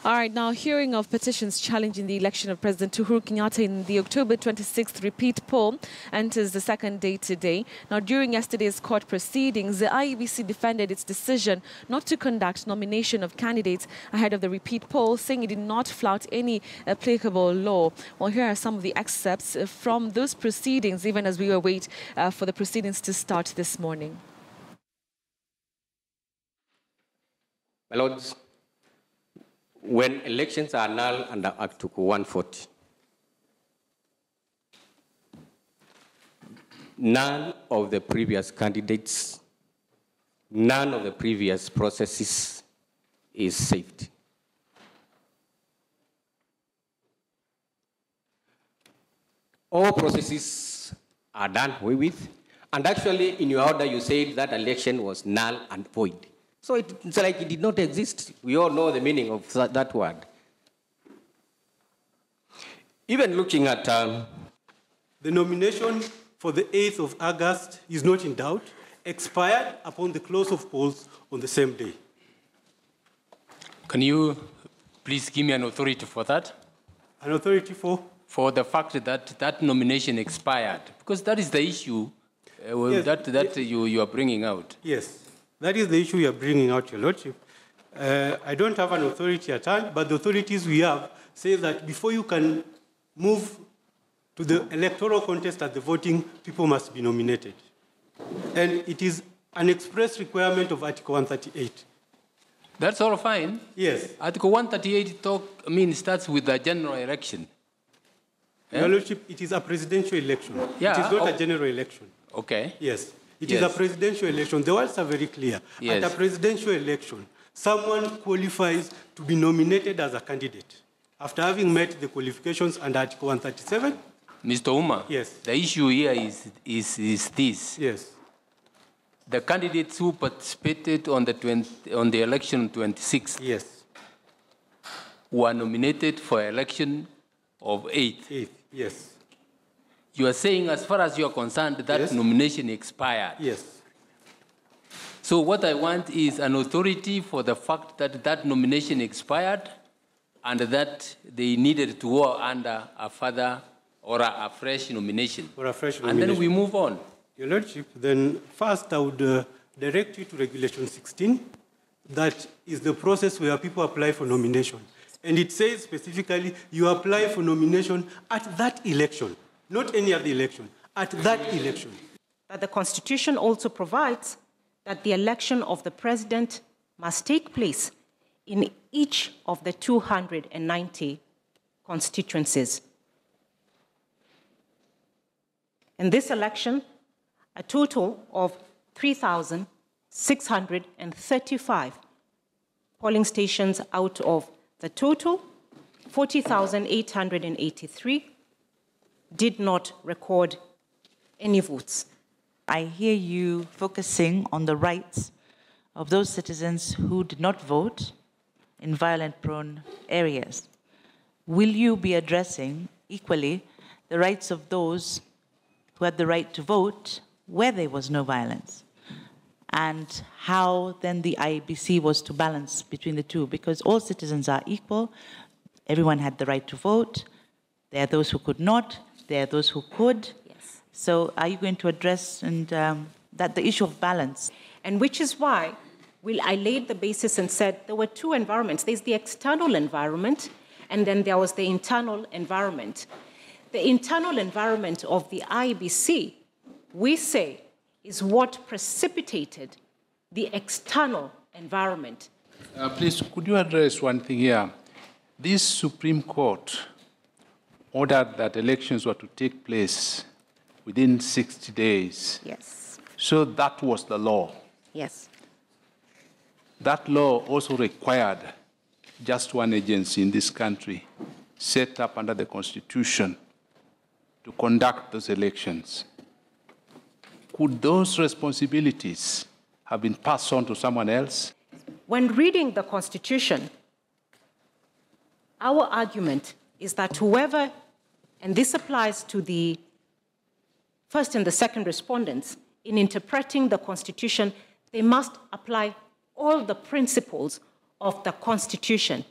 All right, now hearing of petitions challenging the election of President Uhuru Kenyatta in the October 26th repeat poll enters the second day today. Now, during yesterday's court proceedings, the IEBC defended its decision not to conduct nomination of candidates ahead of the repeat poll, saying it did not flout any applicable law. Well, here are some of the excerpts from those proceedings, even as we await for the proceedings to start this morning. My Lords, when elections are null under Article 140, none of the previous candidates, none of the previous processes is saved. All processes are done away with, and actually in your order you said that election was null and void. So it's like it did not exist. We all know the meaning of that word. Even looking at the nomination for the 8th of August is not in doubt, expired upon the close of polls on the same day. Can you please give me an authority for that? An authority for? For the fact that that nomination expired, because that is the issue yes, that you are bringing out. Yes. That is the issue you are bringing out, Your Lordship. I don't have an authority at hand, but the authorities we have say that before you can move to the electoral contest at the voting, people must be nominated. And it is an express requirement of Article 138. That's all fine. Yes. Article 138 starts with the general election. Your Lordship, it is a presidential election. Yeah, it is not a general election. Okay. Yes. It is a presidential election. The words are very clear. Yes. At a presidential election, someone qualifies to be nominated as a candidate after having met the qualifications under Article 137. Mr. Uma, yes. The issue here is this. Yes. The candidates who participated on the election 26 yes. were nominated for election of 8th. Yes. You are saying, as far as you are concerned, that yes. nomination expired. Yes. So what I want is an authority for the fact that that nomination expired and that they needed to go under a further or a fresh nomination. Or a fresh nomination. And then we move on. Your Lordship, then first I would direct you to Regulation 16. That is the process where people apply for nomination. And it says specifically, you apply for nomination at that election. Not any other election, at that election. But the Constitution also provides that the election of the President must take place in each of the 290 constituencies. In this election, a total of 3,635 polling stations out of the total 40,883 did not record any votes. I hear you focusing on the rights of those citizens who did not vote in violent-prone areas. Will you be addressing equally the rights of those who had the right to vote where there was no violence? And how then the IEBC was to balance between the two? Because all citizens are equal. Everyone had the right to vote. There are those who could not. There are those who could. Yes. So are you going to address the issue of balance? And which is why I laid the basis and said there were two environments. There's the external environment, and then there was the internal environment. The internal environment of the IEBC, we say, is what precipitated the external environment. Please, could you address one thing here? This Supreme Court ordered that elections were to take place within 60 days. Yes. So that was the law. Yes. That law also required just one agency in this country set up under the Constitution to conduct those elections. Could those responsibilities have been passed on to someone else? When reading the Constitution, our argument is that whoever, and this applies to the first and the second respondents, in interpreting the Constitution, they must apply all the principles of the Constitution.